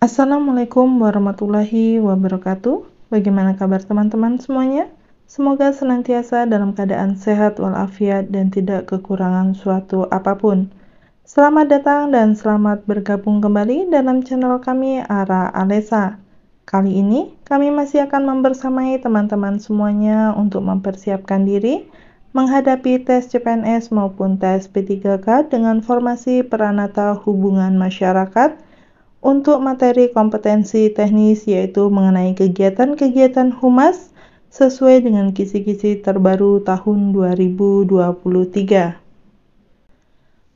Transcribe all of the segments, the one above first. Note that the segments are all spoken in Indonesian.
Assalamualaikum warahmatullahi wabarakatuh. Bagaimana kabar teman-teman semuanya? Semoga senantiasa dalam keadaan sehat walafiat dan tidak kekurangan suatu apapun. Selamat datang dan selamat bergabung kembali dalam channel kami Ara Alesa. Kali ini kami masih akan membersamai teman-teman semuanya untuk mempersiapkan diri menghadapi tes CPNS maupun tes P3K dengan formasi Peranata Hubungan Masyarakat untuk materi kompetensi teknis yaitu mengenai kegiatan-kegiatan humas sesuai dengan kisi-kisi terbaru tahun 2023.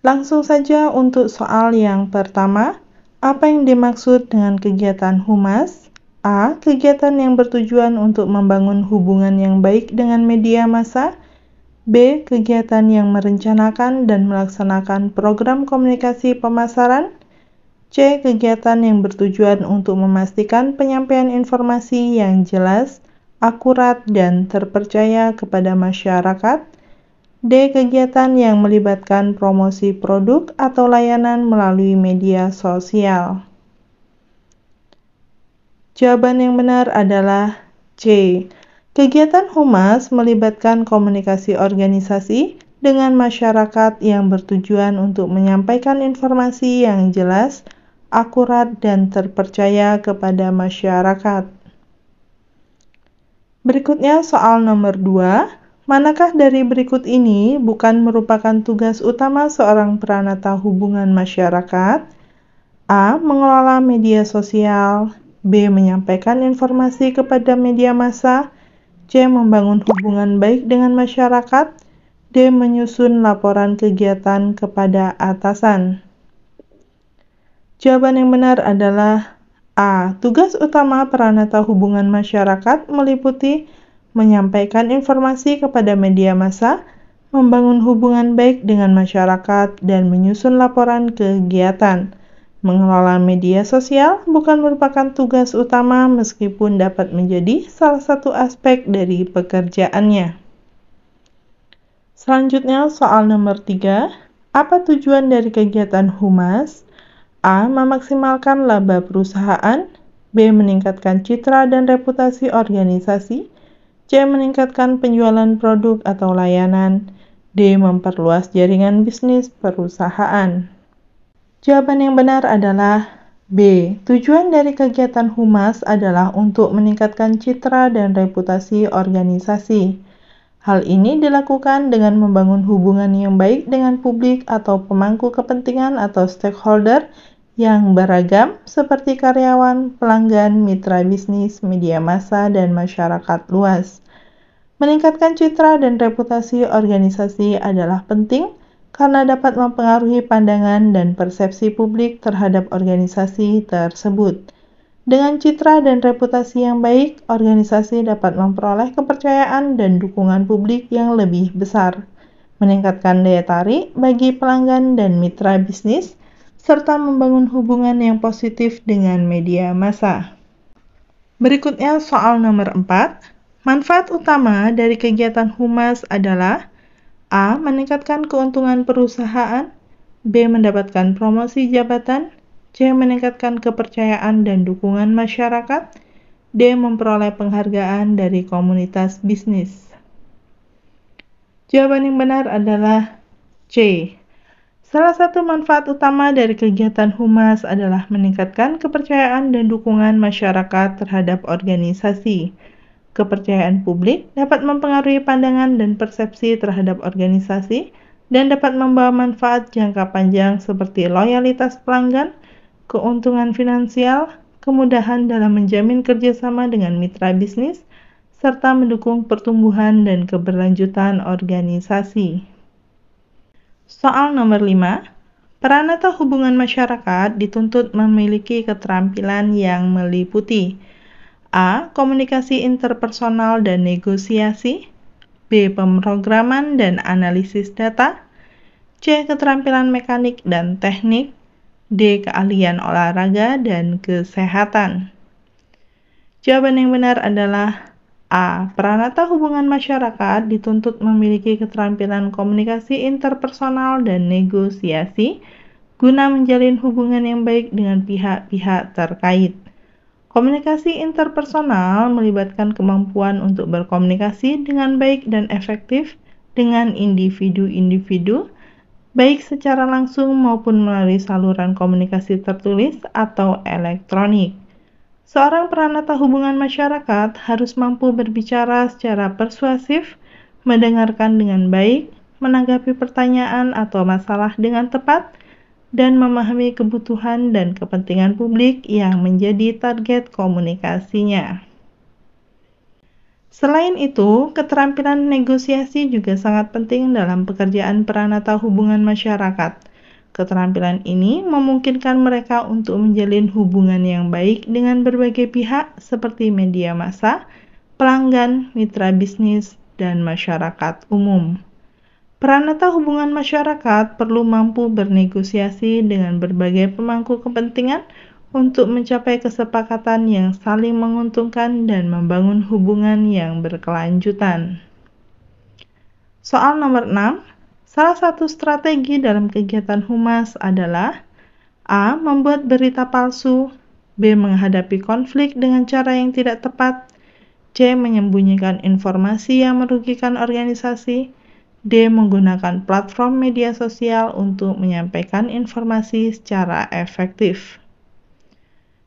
Langsung saja untuk soal yang pertama, apa yang dimaksud dengan kegiatan humas? A. Kegiatan yang bertujuan untuk membangun hubungan yang baik dengan media massa. B. Kegiatan yang merencanakan dan melaksanakan program komunikasi pemasaran. C. Kegiatan yang bertujuan untuk memastikan penyampaian informasi yang jelas, akurat, dan terpercaya kepada masyarakat. D. Kegiatan yang melibatkan promosi produk atau layanan melalui media sosial. Jawaban yang benar adalah C. Kegiatan humas melibatkan komunikasi organisasi dengan masyarakat yang bertujuan untuk menyampaikan informasi yang jelas, akurat, dan terpercaya kepada masyarakat. Berikutnya soal nomor 2. Manakah dari berikut ini bukan merupakan tugas utama seorang peranata hubungan masyarakat? A. Mengelola media sosial. B. Menyampaikan informasi kepada media massa. C. Membangun hubungan baik dengan masyarakat. D. Menyusun laporan kegiatan kepada atasan. Jawaban yang benar adalah A. Tugas utama peranata hubungan masyarakat meliputi menyampaikan informasi kepada media massa, membangun hubungan baik dengan masyarakat, dan menyusun laporan kegiatan. Mengelola media sosial bukan merupakan tugas utama meskipun dapat menjadi salah satu aspek dari pekerjaannya. Selanjutnya soal nomor 3. Apa tujuan dari kegiatan humas? A. Memaksimalkan laba perusahaan. B. Meningkatkan citra dan reputasi organisasi. C. Meningkatkan penjualan produk atau layanan. D. Memperluas jaringan bisnis perusahaan. Jawaban yang benar adalah B. Tujuan dari kegiatan humas adalah untuk meningkatkan citra dan reputasi organisasi. Hal ini dilakukan dengan membangun hubungan yang baik dengan publik atau pemangku kepentingan atau stakeholder yang beragam seperti karyawan, pelanggan, mitra bisnis, media massa, dan masyarakat luas. Meningkatkan citra dan reputasi organisasi adalah penting karena dapat mempengaruhi pandangan dan persepsi publik terhadap organisasi tersebut. Dengan citra dan reputasi yang baik, organisasi dapat memperoleh kepercayaan dan dukungan publik yang lebih besar, meningkatkan daya tarik bagi pelanggan dan mitra bisnis, serta membangun hubungan yang positif dengan media massa. Berikutnya soal nomor 4. Manfaat utama dari kegiatan humas adalah A. Meningkatkan keuntungan perusahaan. B. Mendapatkan promosi jabatan. C. Meningkatkan kepercayaan dan dukungan masyarakat. D. Memperoleh penghargaan dari komunitas bisnis. Jawaban yang benar adalah C. Salah satu manfaat utama dari kegiatan humas adalah meningkatkan kepercayaan dan dukungan masyarakat terhadap organisasi. Kepercayaan publik dapat mempengaruhi pandangan dan persepsi terhadap organisasi dan dapat membawa manfaat jangka panjang seperti loyalitas pelanggan, keuntungan finansial, kemudahan dalam menjamin kerjasama dengan mitra bisnis, serta mendukung pertumbuhan dan keberlanjutan organisasi. Soal nomor 5. Peranata hubungan masyarakat dituntut memiliki keterampilan yang meliputi A. Komunikasi interpersonal dan negosiasi. B. Pemrograman dan analisis data. C. Keterampilan mekanik dan teknik. D. Keahlian olahraga dan kesehatan. Jawaban yang benar adalah A. Peranata hubungan masyarakat dituntut memiliki keterampilan komunikasi interpersonal dan negosiasi, guna menjalin hubungan yang baik dengan pihak-pihak terkait. Komunikasi interpersonal melibatkan kemampuan untuk berkomunikasi dengan baik dan efektif dengan individu-individu, baik secara langsung maupun melalui saluran komunikasi tertulis atau elektronik. Seorang peranata hubungan masyarakat harus mampu berbicara secara persuasif, mendengarkan dengan baik, menanggapi pertanyaan atau masalah dengan tepat, dan memahami kebutuhan dan kepentingan publik yang menjadi target komunikasinya. Selain itu, keterampilan negosiasi juga sangat penting dalam pekerjaan peranata hubungan masyarakat. Keterampilan ini memungkinkan mereka untuk menjalin hubungan yang baik dengan berbagai pihak seperti media massa, pelanggan, mitra bisnis, dan masyarakat umum. Peranata hubungan masyarakat perlu mampu bernegosiasi dengan berbagai pemangku kepentingan untuk mencapai kesepakatan yang saling menguntungkan dan membangun hubungan yang berkelanjutan. Soal nomor 6. Salah satu strategi dalam kegiatan humas adalah A. Membuat berita palsu, B. Menghadapi konflik dengan cara yang tidak tepat, C. Menyembunyikan informasi yang merugikan organisasi, D. Menggunakan platform media sosial untuk menyampaikan informasi secara efektif.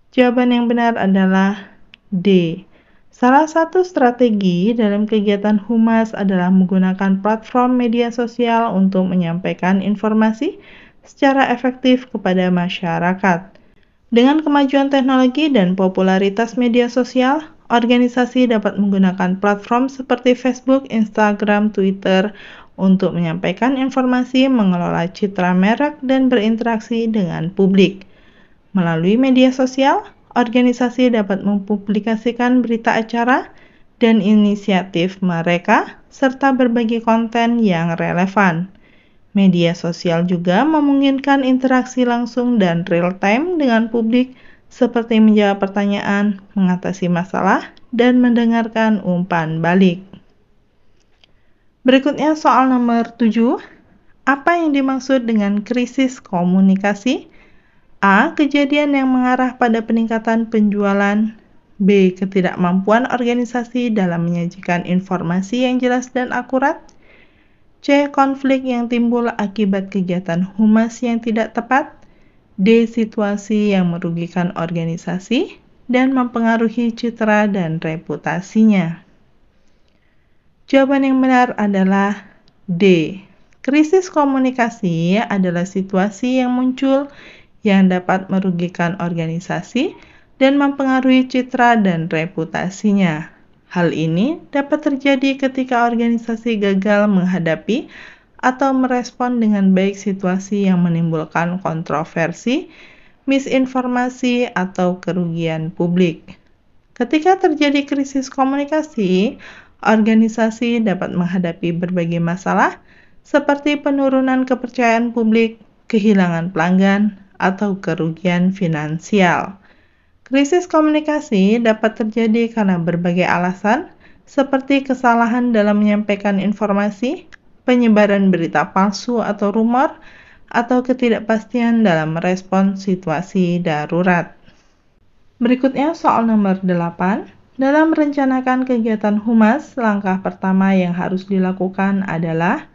Jawaban yang benar adalah D. Salah satu strategi dalam kegiatan humas adalah menggunakan platform media sosial untuk menyampaikan informasi secara efektif kepada masyarakat. Dengan kemajuan teknologi dan popularitas media sosial, organisasi dapat menggunakan platform seperti Facebook, Instagram, Twitter untuk menyampaikan informasi, mengelola citra merek, dan berinteraksi dengan publik. Melalui media sosial, organisasi dapat mempublikasikan berita acara dan inisiatif mereka, serta berbagi konten yang relevan. Media sosial juga memungkinkan interaksi langsung dan real-time dengan publik, seperti menjawab pertanyaan, mengatasi masalah, dan mendengarkan umpan balik. Berikutnya soal nomor 7. Apa yang dimaksud dengan krisis komunikasi? A. Kejadian yang mengarah pada peningkatan penjualan. B. Ketidakmampuan organisasi dalam menyajikan informasi yang jelas dan akurat. C. Konflik yang timbul akibat kegiatan humas yang tidak tepat. D. Situasi yang merugikan organisasi dan mempengaruhi citra dan reputasinya. Jawaban yang benar adalah D. Krisis komunikasi adalah situasi yang muncul yang dapat merugikan organisasi dan mempengaruhi citra dan reputasinya. Hal ini dapat terjadi ketika organisasi gagal menghadapi atau merespon dengan baik situasi yang menimbulkan kontroversi, misinformasi, atau kerugian publik. Ketika terjadi krisis komunikasi, organisasi dapat menghadapi berbagai masalah seperti penurunan kepercayaan publik, kehilangan pelanggan, atau kerugian finansial. Krisis komunikasi dapat terjadi karena berbagai alasan, seperti kesalahan dalam menyampaikan informasi, penyebaran berita palsu atau rumor, atau ketidakpastian dalam merespon situasi darurat. Berikutnya soal nomor 8. Dalam merencanakan kegiatan humas, langkah pertama yang harus dilakukan adalah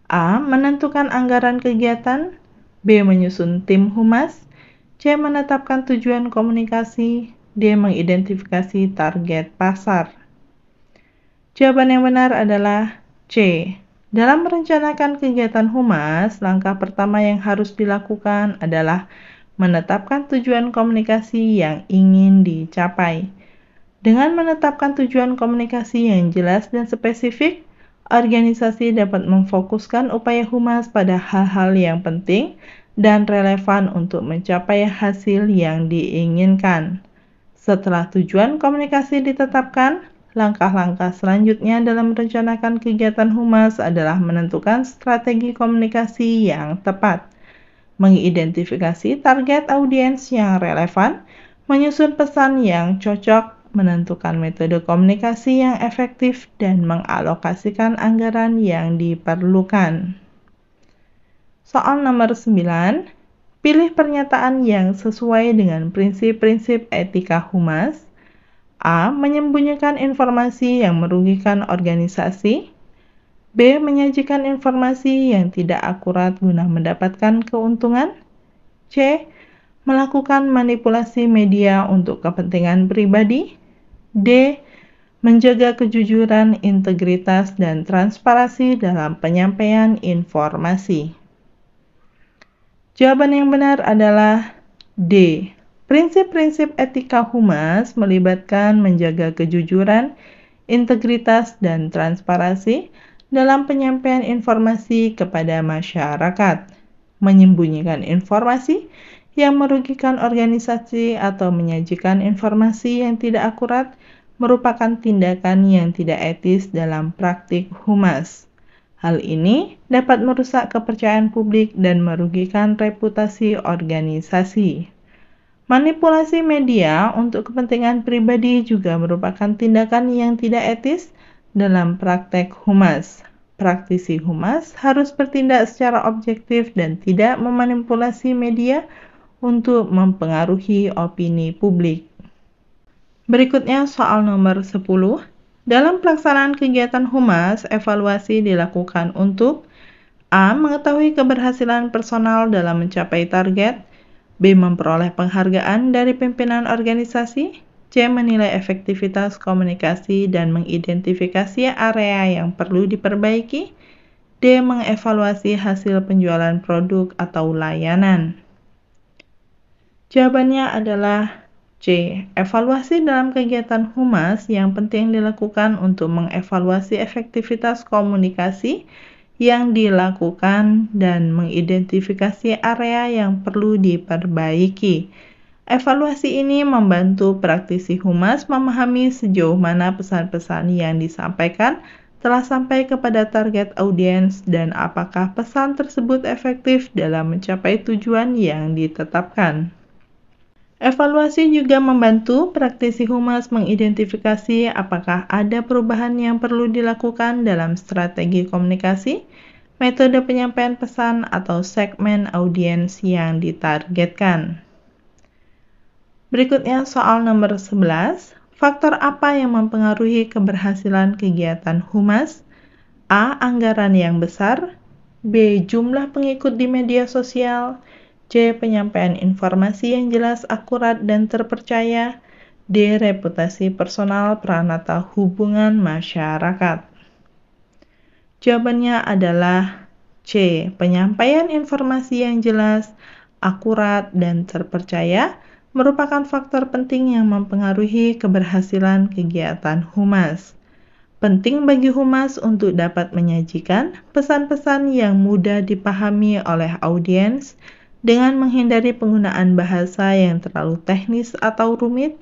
A. Menentukan anggaran kegiatan, B. Menyusun tim humas, C. Menetapkan tujuan komunikasi, D. Mengidentifikasi target pasar. Jawaban yang benar adalah C. Dalam merencanakan kegiatan humas, langkah pertama yang harus dilakukan adalah menetapkan tujuan komunikasi yang ingin dicapai. Dengan menetapkan tujuan komunikasi yang jelas dan spesifik, organisasi dapat memfokuskan upaya humas pada hal-hal yang penting dan relevan untuk mencapai hasil yang diinginkan. Setelah tujuan komunikasi ditetapkan, langkah-langkah selanjutnya dalam merencanakan kegiatan humas adalah menentukan strategi komunikasi yang tepat, mengidentifikasi target audiens yang relevan, menyusun pesan yang cocok, menentukan metode komunikasi yang efektif, dan mengalokasikan anggaran yang diperlukan. Soal nomor 9. Pilih pernyataan yang sesuai dengan prinsip-prinsip etika humas. A. Menyembunyikan informasi yang merugikan organisasi. B. Menyajikan informasi yang tidak akurat guna mendapatkan keuntungan. C. Melakukan manipulasi media untuk kepentingan pribadi. D. Menjaga kejujuran, integritas, dan transparansi dalam penyampaian informasi. Jawaban yang benar adalah D. Prinsip-prinsip etika humas melibatkan menjaga kejujuran, integritas, dan transparansi dalam penyampaian informasi kepada masyarakat. Menyembunyikan informasi yang merugikan organisasi atau menyajikan informasi yang tidak akurat merupakan tindakan yang tidak etis dalam praktik humas. Hal ini dapat merusak kepercayaan publik dan merugikan reputasi organisasi. Manipulasi media untuk kepentingan pribadi juga merupakan tindakan yang tidak etis dalam praktek humas. Praktisi humas harus bertindak secara objektif dan tidak memanipulasi media untuk mempengaruhi opini publik. Berikutnya soal nomor 10. Dalam pelaksanaan kegiatan humas, evaluasi dilakukan untuk A. Mengetahui keberhasilan personal dalam mencapai target. B. Memperoleh penghargaan dari pimpinan organisasi. C. Menilai efektivitas komunikasi dan mengidentifikasi area yang perlu diperbaiki. D. Mengevaluasi hasil penjualan produk atau layanan. Jawabannya adalah C. Evaluasi dalam kegiatan humas yang penting dilakukan untuk mengevaluasi efektivitas komunikasi yang dilakukan dan mengidentifikasi area yang perlu diperbaiki. Evaluasi ini membantu praktisi humas memahami sejauh mana pesan-pesan yang disampaikan telah sampai kepada target audiens dan apakah pesan tersebut efektif dalam mencapai tujuan yang ditetapkan. Evaluasi juga membantu praktisi humas mengidentifikasi apakah ada perubahan yang perlu dilakukan dalam strategi komunikasi, metode penyampaian pesan, atau segmen audiens yang ditargetkan. Berikutnya soal nomor 11. Faktor apa yang mempengaruhi keberhasilan kegiatan humas? A. Anggaran yang besar. B. Jumlah pengikut di media sosial. C. Penyampaian informasi yang jelas, akurat, dan terpercaya. D. Reputasi personal pranata hubungan masyarakat. Jawabannya adalah C. Penyampaian informasi yang jelas, akurat, dan terpercaya merupakan faktor penting yang mempengaruhi keberhasilan kegiatan humas. Penting bagi humas untuk dapat menyajikan pesan-pesan yang mudah dipahami oleh audiens, dengan menghindari penggunaan bahasa yang terlalu teknis atau rumit.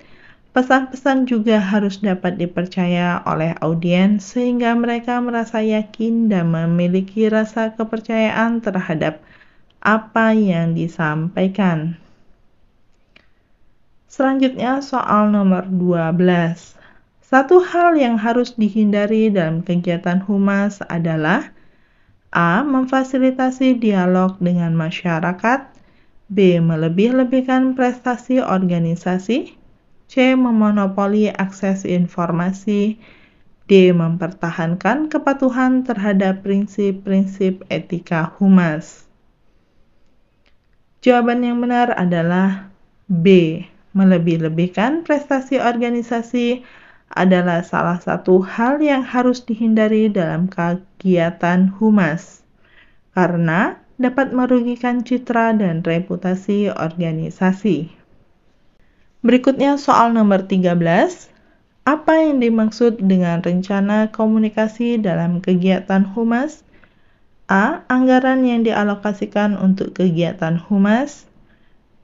Pesan-pesan juga harus dapat dipercaya oleh audiens sehingga mereka merasa yakin dan memiliki rasa kepercayaan terhadap apa yang disampaikan. Selanjutnya soal nomor 12. Satu hal yang harus dihindari dalam kegiatan humas adalah A. Memfasilitasi dialog dengan masyarakat. B. Melebih-lebihkan prestasi organisasi. C. Memonopoli akses informasi. D. Mempertahankan kepatuhan terhadap prinsip-prinsip etika humas. Jawaban yang benar adalah B. Melebih-lebihkan prestasi organisasi adalah salah satu hal yang harus dihindari dalam kegiatan humas, karena dapat merugikan citra dan reputasi organisasi. Berikutnya soal nomor 13. Apa yang dimaksud dengan rencana komunikasi dalam kegiatan humas? A. Anggaran yang dialokasikan untuk kegiatan humas.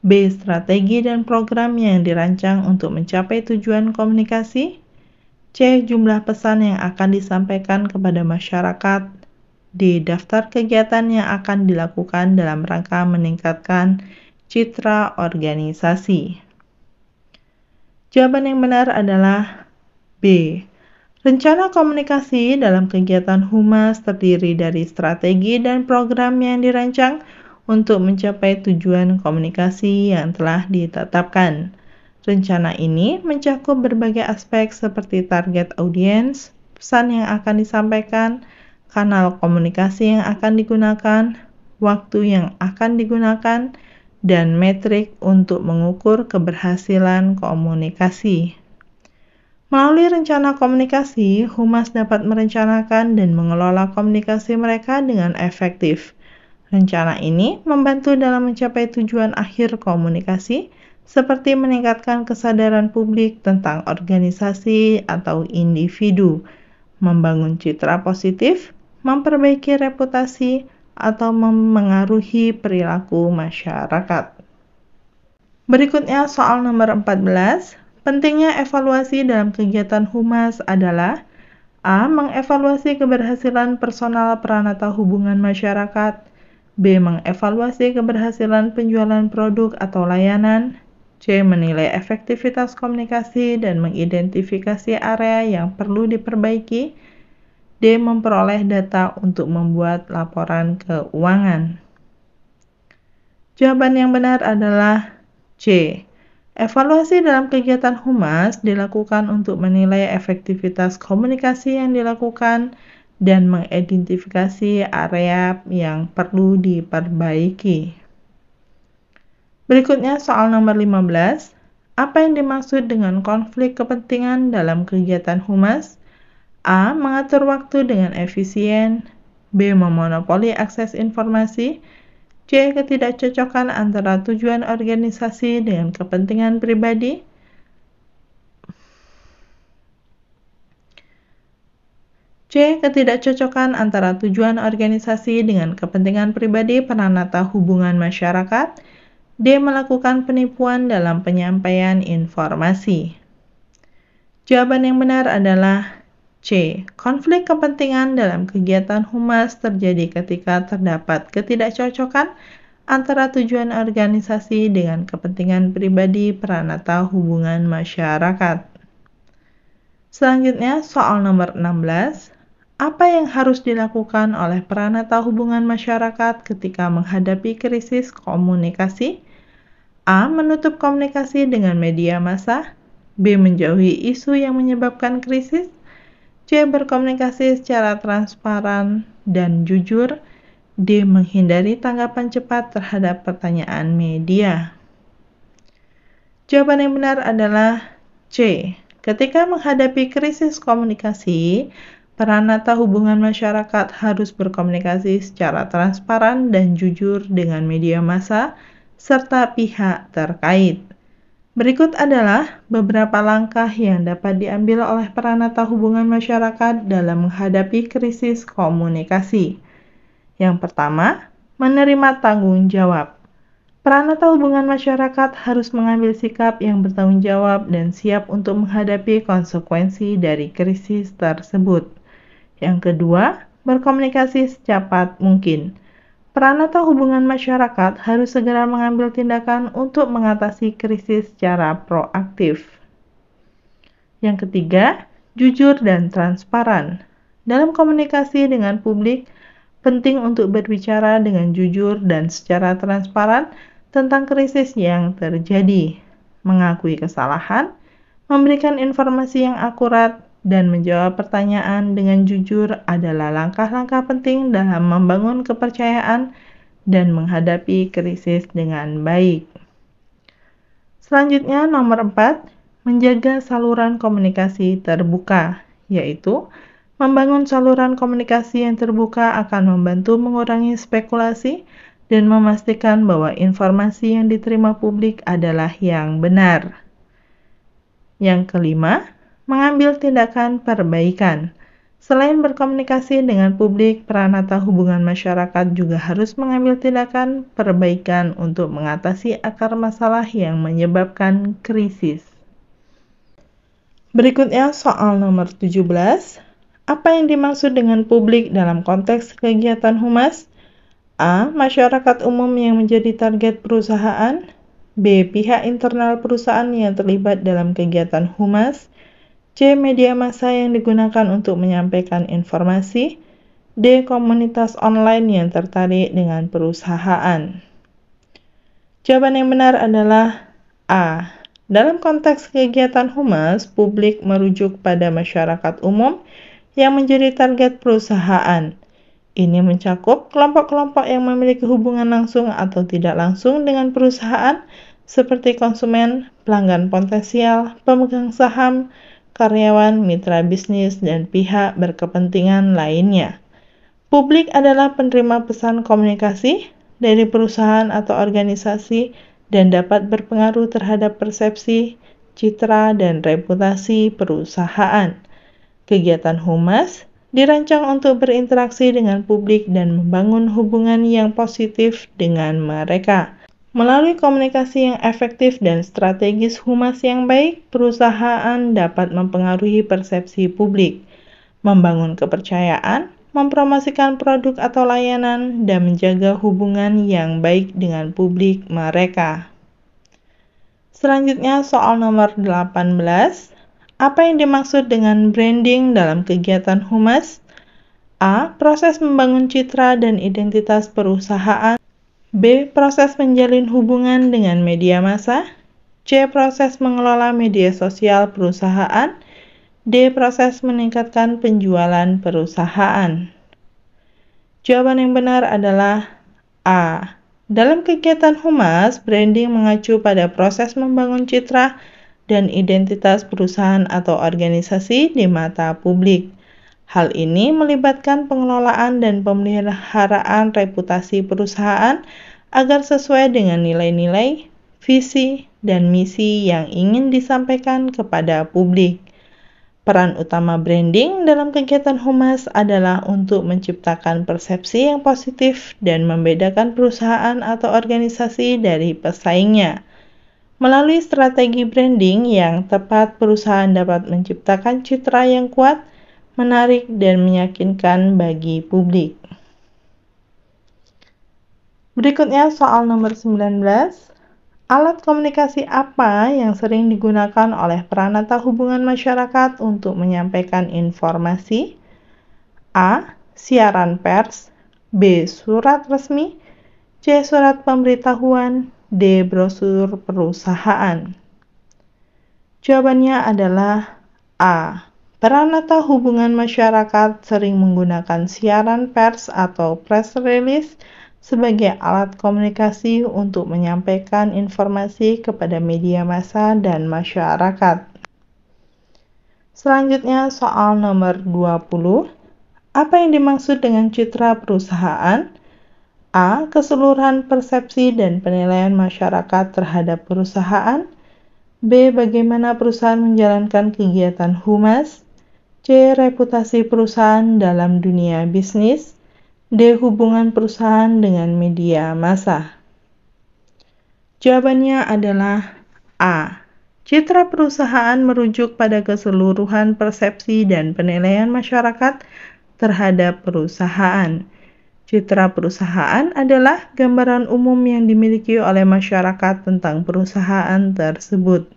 B. Strategi dan program yang dirancang untuk mencapai tujuan komunikasi. C. Jumlah pesan yang akan disampaikan kepada masyarakat. D. Daftar kegiatan yang akan dilakukan dalam rangka meningkatkan citra organisasi. Jawaban yang benar adalah B. Rencana komunikasi dalam kegiatan humas terdiri dari strategi dan program yang dirancang untuk mencapai tujuan komunikasi yang telah ditetapkan. Rencana ini mencakup berbagai aspek seperti target audiens, pesan yang akan disampaikan, kanal komunikasi yang akan digunakan, waktu yang akan digunakan, dan metrik untuk mengukur keberhasilan komunikasi. Melalui rencana komunikasi, humas dapat merencanakan dan mengelola komunikasi mereka dengan efektif. Rencana ini membantu dalam mencapai tujuan akhir komunikasi, seperti meningkatkan kesadaran publik tentang organisasi atau individu, membangun citra positif, memperbaiki reputasi, atau memengaruhi perilaku masyarakat. Berikutnya soal nomor 14. Pentingnya evaluasi dalam kegiatan humas adalah A. Mengevaluasi keberhasilan personal peranata hubungan masyarakat, B. Mengevaluasi keberhasilan penjualan produk atau layanan, C. Menilai efektivitas komunikasi dan mengidentifikasi area yang perlu diperbaiki, D. Memperoleh data untuk membuat laporan keuangan. Jawaban yang benar adalah C. Evaluasi dalam kegiatan humas dilakukan untuk menilai efektivitas komunikasi yang dilakukan dan mengidentifikasi area yang perlu diperbaiki. Berikutnya soal nomor 15. Apa yang dimaksud dengan konflik kepentingan dalam kegiatan humas? A. Mengatur waktu dengan efisien, B. Memonopoli akses informasi, C. Ketidakcocokan antara tujuan organisasi dengan kepentingan pribadi, C. Ketidakcocokan antara tujuan organisasi dengan kepentingan pribadi peranata hubungan masyarakat, D. Melakukan penipuan dalam penyampaian informasi. Jawaban yang benar adalah C. Konflik kepentingan dalam kegiatan humas terjadi ketika terdapat ketidakcocokan antara tujuan organisasi dengan kepentingan pribadi peranata hubungan masyarakat. Selanjutnya, soal nomor 16. Apa yang harus dilakukan oleh peranata hubungan masyarakat ketika menghadapi krisis komunikasi? A. Menutup komunikasi dengan media massa, B. Menjauhi isu yang menyebabkan krisis, C. Berkomunikasi secara transparan dan jujur, D. Menghindari tanggapan cepat terhadap pertanyaan media. Jawaban yang benar adalah C. Ketika menghadapi krisis komunikasi, peranata hubungan masyarakat harus berkomunikasi secara transparan dan jujur dengan media massa serta pihak terkait. Berikut adalah beberapa langkah yang dapat diambil oleh peranata hubungan masyarakat dalam menghadapi krisis komunikasi. Yang pertama, menerima tanggung jawab. Peranata hubungan masyarakat harus mengambil sikap yang bertanggung jawab dan siap untuk menghadapi konsekuensi dari krisis tersebut. Yang kedua, berkomunikasi secepat mungkin. Peranata hubungan masyarakat harus segera mengambil tindakan untuk mengatasi krisis secara proaktif. Yang ketiga, jujur dan transparan. Dalam komunikasi dengan publik, penting untuk berbicara dengan jujur dan secara transparan tentang krisis yang terjadi, mengakui kesalahan, memberikan informasi yang akurat, dan menjawab pertanyaan dengan jujur adalah langkah-langkah penting dalam membangun kepercayaan dan menghadapi krisis dengan baik. Selanjutnya, nomor 4, menjaga saluran komunikasi terbuka, yaitu membangun saluran komunikasi yang terbuka akan membantu mengurangi spekulasi dan memastikan bahwa informasi yang diterima publik adalah yang benar. Yang kelima, mengambil tindakan perbaikan. Selain berkomunikasi dengan publik, peranata hubungan masyarakat juga harus mengambil tindakan perbaikan untuk mengatasi akar masalah yang menyebabkan krisis. Berikutnya soal nomor 17. Apa yang dimaksud dengan publik dalam konteks kegiatan humas? A. Masyarakat umum yang menjadi target perusahaan, B. Pihak internal perusahaan yang terlibat dalam kegiatan humas, C. Media massa yang digunakan untuk menyampaikan informasi, D. Komunitas online yang tertarik dengan perusahaan. Jawaban yang benar adalah A. Dalam konteks kegiatan humas, publik merujuk pada masyarakat umum yang menjadi target perusahaan. Ini mencakup kelompok-kelompok yang memiliki hubungan langsung atau tidak langsung dengan perusahaan, seperti konsumen, pelanggan potensial, pemegang saham, karyawan, mitra bisnis, dan pihak berkepentingan lainnya. Publik adalah penerima pesan komunikasi dari perusahaan atau organisasi dan dapat berpengaruh terhadap persepsi, citra, dan reputasi perusahaan. Kegiatan humas dirancang untuk berinteraksi dengan publik dan membangun hubungan yang positif dengan mereka. Melalui komunikasi yang efektif dan strategis humas yang baik, perusahaan dapat mempengaruhi persepsi publik, membangun kepercayaan, mempromosikan produk atau layanan, dan menjaga hubungan yang baik dengan publik mereka. Selanjutnya soal nomor 18. Apa yang dimaksud dengan branding dalam kegiatan humas? A. Proses membangun citra dan identitas perusahaan. B. Proses menjalin hubungan dengan media massa. C. Proses mengelola media sosial perusahaan. D. Proses meningkatkan penjualan perusahaan. Jawaban yang benar adalah A. Dalam kegiatan humas, branding mengacu pada proses membangun citra dan identitas perusahaan atau organisasi di mata publik. Hal ini melibatkan pengelolaan dan pemeliharaan reputasi perusahaan agar sesuai dengan nilai-nilai, visi, dan misi yang ingin disampaikan kepada publik. Peran utama branding dalam kegiatan humas adalah untuk menciptakan persepsi yang positif dan membedakan perusahaan atau organisasi dari pesaingnya. Melalui strategi branding yang tepat, perusahaan dapat menciptakan citra yang kuat, menarik, dan meyakinkan bagi publik. Berikutnya soal nomor 19. Alat komunikasi apa yang sering digunakan oleh peranata hubungan masyarakat untuk menyampaikan informasi? A. Siaran pers. B. Surat resmi. C. Surat pemberitahuan. D. Brosur perusahaan. Jawabannya adalah A. Peranata hubungan masyarakat sering menggunakan siaran pers atau press release sebagai alat komunikasi untuk menyampaikan informasi kepada media massa dan masyarakat. Selanjutnya soal nomor 20. Apa yang dimaksud dengan citra perusahaan? A. Keseluruhan persepsi dan penilaian masyarakat terhadap perusahaan. B. Bagaimana perusahaan menjalankan kegiatan humas. C. Reputasi perusahaan dalam dunia bisnis. D. Hubungan perusahaan dengan media massa. Jawabannya adalah A. Citra perusahaan merujuk pada keseluruhan persepsi dan penilaian masyarakat terhadap perusahaan. Citra perusahaan adalah gambaran umum yang dimiliki oleh masyarakat tentang perusahaan tersebut.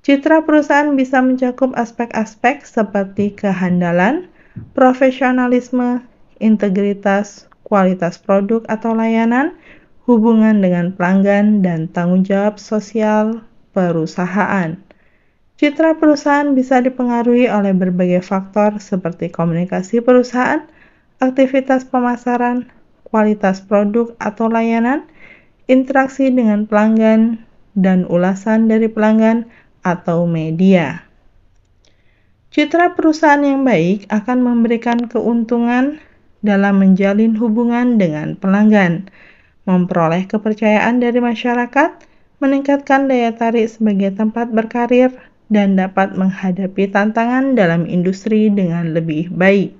Citra perusahaan bisa mencakup aspek-aspek seperti kehandalan, profesionalisme, integritas, kualitas produk atau layanan, hubungan dengan pelanggan, dan tanggung jawab sosial perusahaan. Citra perusahaan bisa dipengaruhi oleh berbagai faktor seperti komunikasi perusahaan, aktivitas pemasaran, kualitas produk atau layanan, interaksi dengan pelanggan, dan ulasan dari pelanggan atau media. Citra perusahaan yang baik akan memberikan keuntungan dalam menjalin hubungan dengan pelanggan, memperoleh kepercayaan dari masyarakat, meningkatkan daya tarik sebagai tempat berkarir, dan dapat menghadapi tantangan dalam industri dengan lebih baik.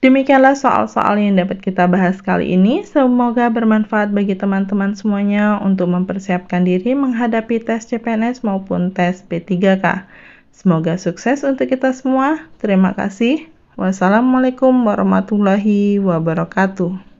Demikianlah soal-soal yang dapat kita bahas kali ini. Semoga bermanfaat bagi teman-teman semuanya untuk mempersiapkan diri menghadapi tes CPNS maupun tes P3K. Semoga sukses untuk kita semua. Terima kasih. Wassalamualaikum warahmatullahi wabarakatuh.